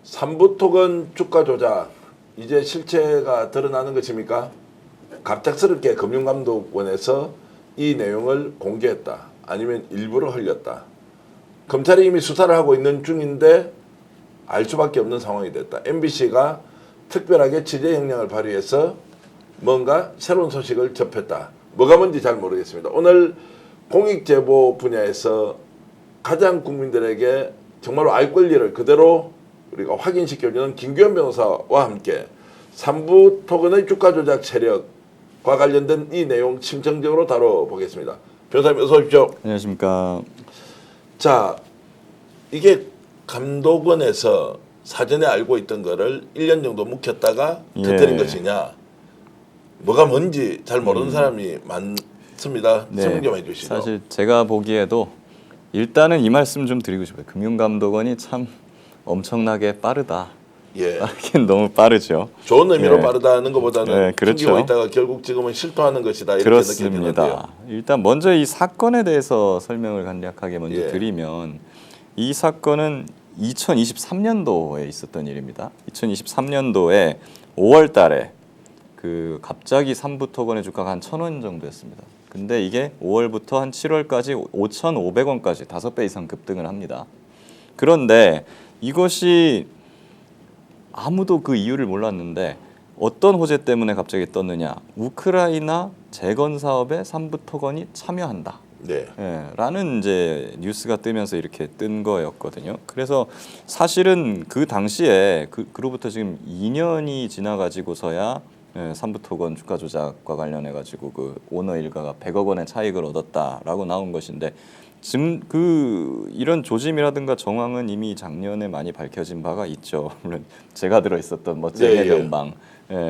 삼부토건 주가 조작 이제 실체가 드러나는 것입니까? 갑작스럽게 금융감독원에서 이 내용을 공개했다. 아니면 일부러 흘렸다. 검찰이 이미 수사를 하고 있는 중인데 알 수밖에 없는 상황이 됐다. MBC가 특별하게 취재 역량을 발휘해서 뭔가 새로운 소식을 접했다. 뭐가 뭔지 잘 모르겠습니다. 오늘 공익제보 분야에서 가장 국민들에게 정말로 알 권리를 그대로 우리가 확인시켜주는 김규현 변호사와 함께 삼부토건의 주가 조작 세력과 관련된 이 내용 심층적으로 다뤄보겠습니다. 변호사님 어서 오십시오. 안녕하십니까. 자, 이게 감독원에서 사전에 알고 있던 거를 1년 정도 묵혔다가 터뜨린 것이냐, 뭐가 뭔지 잘 모르는 사람이 많습니다. 설명 좀 해주시죠. 사실 제가 보기에도 일단은 이 말씀 좀 드리고 싶어요. 금융감독원이 참 엄청나게 빠르다. 예. 빠르긴 너무 빠르죠. 좋은 의미로 빠르다는 것보다는 그렇죠. 숨기고 있다가 결국 지금은 실토하는 것이다 이렇게 느껴지는데요. 그렇습니다. 일단 먼저 이 사건에 대해서 설명을 간략하게 먼저 드리면, 이 사건은 2023년도에 있었던 일입니다. 2023년도에 5월 달에 그 갑자기 삼부토건의 주가가 한 1,000원 정도였습니다. 근데 이게 5월부터 한 7월까지 5,500원까지 5배 이상 급등을 합니다. 그런데 이것이 아무도 그 이유를 몰랐는데 어떤 호재 때문에 갑자기 떴느냐? 우크라이나 재건 사업에 삼부토건이 참여한다. 네. 라는 이제 뉴스가 뜨면서 이렇게 뜬 거였거든요. 그래서 사실은 그 당시에 그로부터 지금 2년이 지나가지고서야 삼부토건 주가 조작과 관련해 가지고 그 오너 일가가 100억 원의 차익을 얻었다라고 나온 것인데, 지금 이런 조짐이라든가 정황은 이미 작년에 많이 밝혀진 바가 있죠. 물론 제가 들어 있었던 멋진 해변방,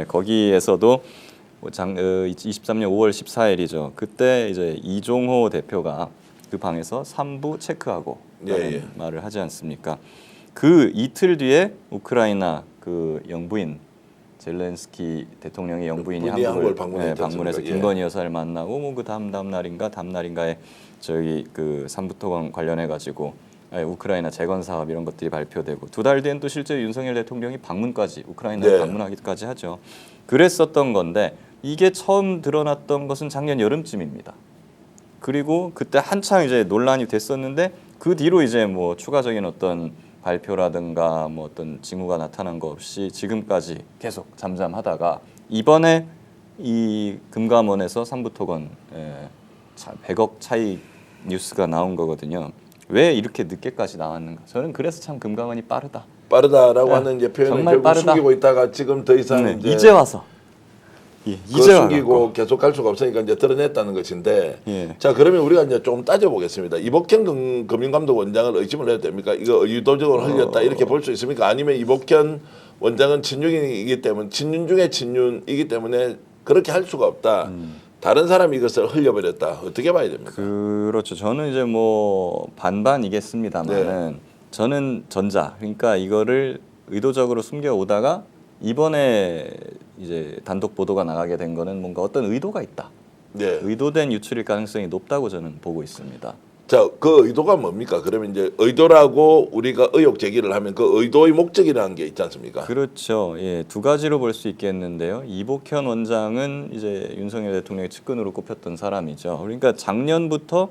거기에서도 23년 5월 14일이죠. 그때 이제 이종호 대표가 그 방에서 삼부 체크하고 말을 하지 않습니까? 그 이틀 뒤에 우크라이나 그 영부인 젤렌스키 대통령의 영부인이 한국을 방문해서 김건희 여사를 만나고 뭐 그 다음 날인가에 저희 그 삼부토건 관련해 가지고 우크라이나 재건 사업 이런 것들이 발표되고, 2달 뒤엔 또 실제 윤석열 대통령이 방문까지 우크라이나에 방문하기까지 하죠. 그랬었던 건데, 이게 처음 드러났던 것은 작년 여름쯤입니다. 그리고 그때 한창 이제 논란이 됐었는데, 그 뒤로 이제 뭐 추가적인 어떤 발표라든가 뭐 어떤 징후가 나타난 거 없이 지금까지 계속 잠잠하다가 이번에 이 금감원에서 삼부토건 100억 차익 뉴스가 나온 거거든요. 왜 이렇게 늦게까지 나왔는가? 저는 그래서 참 금감원이 빠르다라고 하는 이제 표현을 결국 빠르다. 숨기고 있다가 지금 더 이상 이제 와서 이제 숨기고 계속 갈 수가 없으니까 이제 드러냈다는 것인데, 자, 그러면 우리가 이제 조금 따져보겠습니다. 이복현 금융감독원장을 의심을 해도 됩니까? 이거 의도적으로 흘렸다 이렇게 볼 수 있습니까? 아니면 이복현 원장은 친윤이기 때문에 친윤 중에 친윤이기 때문에 그렇게 할 수가 없다. 다른 사람이 이것을 흘려버렸다. 어떻게 봐야 됩니까? 그렇죠. 저는 이제 뭐 반반이겠습니다만은 저는 전자. 그러니까 이거를 의도적으로 숨겨오다가 이번에 이제 단독 보도가 나가게 된 거는 뭔가 어떤 의도가 있다. 의도된 유출일 가능성이 높다고 저는 보고 있습니다. 자, 그 의도가 뭡니까? 그러면 이제 의도라고 우리가 의혹 제기를 하면 그 의도의 목적이라는 게 있지 않습니까? 그렇죠. 두 가지로 볼 수 있겠는데요. 이복현 원장은 이제 윤석열 대통령의 측근으로 꼽혔던 사람이죠. 그러니까 작년부터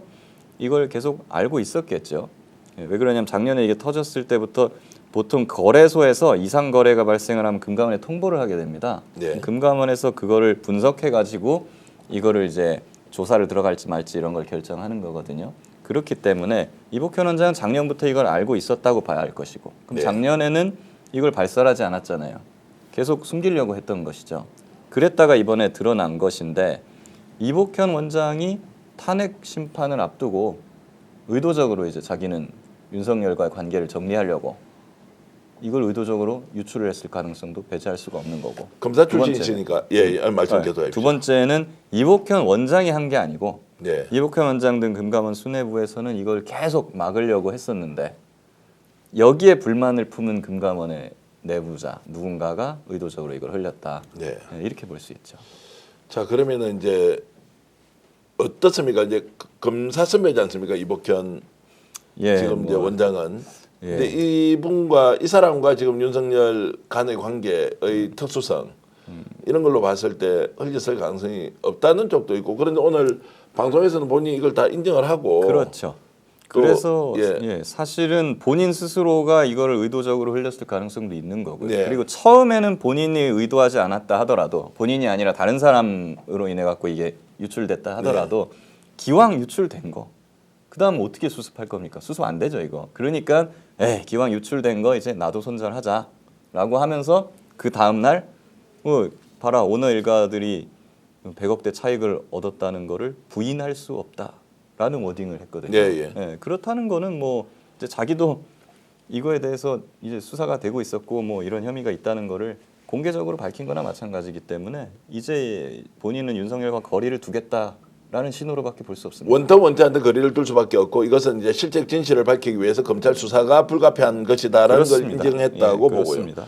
이걸 계속 알고 있었겠죠. 왜 그러냐면 작년에 이게 터졌을 때부터 보통 거래소에서 이상 거래가 발생을 하면 금감원에 통보를 하게 됩니다. 금감원에서 그거를 분석해 가지고 이거를 이제 조사를 들어갈지 말지 이런 걸 결정하는 거거든요. 그렇기 때문에 이복현 원장은 작년부터 이걸 알고 있었다고 봐야 할 것이고, 그럼 작년에는 이걸 발설하지 않았잖아요. 계속 숨기려고 했던 것이죠. 그랬다가 이번에 드러난 것인데, 이복현 원장이 탄핵 심판을 앞두고 의도적으로 이제 자기는 윤석열과의 관계를 정리하려고 이걸 의도적으로 유출을 했을 가능성도 배제할 수가 없는 거고. 검사 출신이시니까 말씀 계속 해주세요. 두 번째는 이복현 원장이 한 게 아니고 이복현 원장 등 금감원 수뇌부에서는 이걸 계속 막으려고 했었는데, 여기에 불만을 품은 금감원의 내부자 누군가가 의도적으로 이걸 흘렸다. 이렇게 볼 수 있죠. 자, 그러면은 이제 어떻습니까? 이제 검사 선배지 않습니까? 이복현 지금 이제 원장은 예. 근데 이분과 이 사람과 지금 윤석열 간의 관계의 특수성 이런 걸로 봤을 때 흘렸을 가능성이 없다는 쪽도 있고 그런데 오늘 방송에서는 본인이 이걸 다 인정을 하고 그렇죠. 또, 그래서 예. 예, 사실은 본인 스스로가 이거를 의도적으로 흘렸을 가능성도 있는 거고요. 네. 그리고 처음에는 본인이 의도하지 않았다 하더라도 본인이 아니라 다른 사람으로 인해 갖고 이게 유출됐다 하더라도 기왕 유출된 거 그다음 어떻게 수습할 겁니까? 수습 안 되죠 이거. 그러니까 기왕 유출된 거 이제 나도 손절하자라고 하면서 그 다음 날 봐라 오너 일가들이 100억대 차익을 얻었다는 거를 부인할 수 없다라는 워딩을 했거든요. 예. 그렇다는 거는 뭐 이제 자기도 이거에 대해서 이제 수사가 되고 있었고 뭐 이런 혐의가 있다는 거를 공개적으로 밝힌 거나 마찬가지이기 때문에 이제 본인은 윤석열과 거리를 두겠다라는 신호로밖에 볼 수 없습니다. 원터 원자한테 거리를 둘 수밖에 없고 이것은 이제 실제 진실을 밝히기 위해서 검찰 수사가 불가피한 것이다라는 걸 그렇습니다. 인정했다고 예, 보고요. 그렇습니다.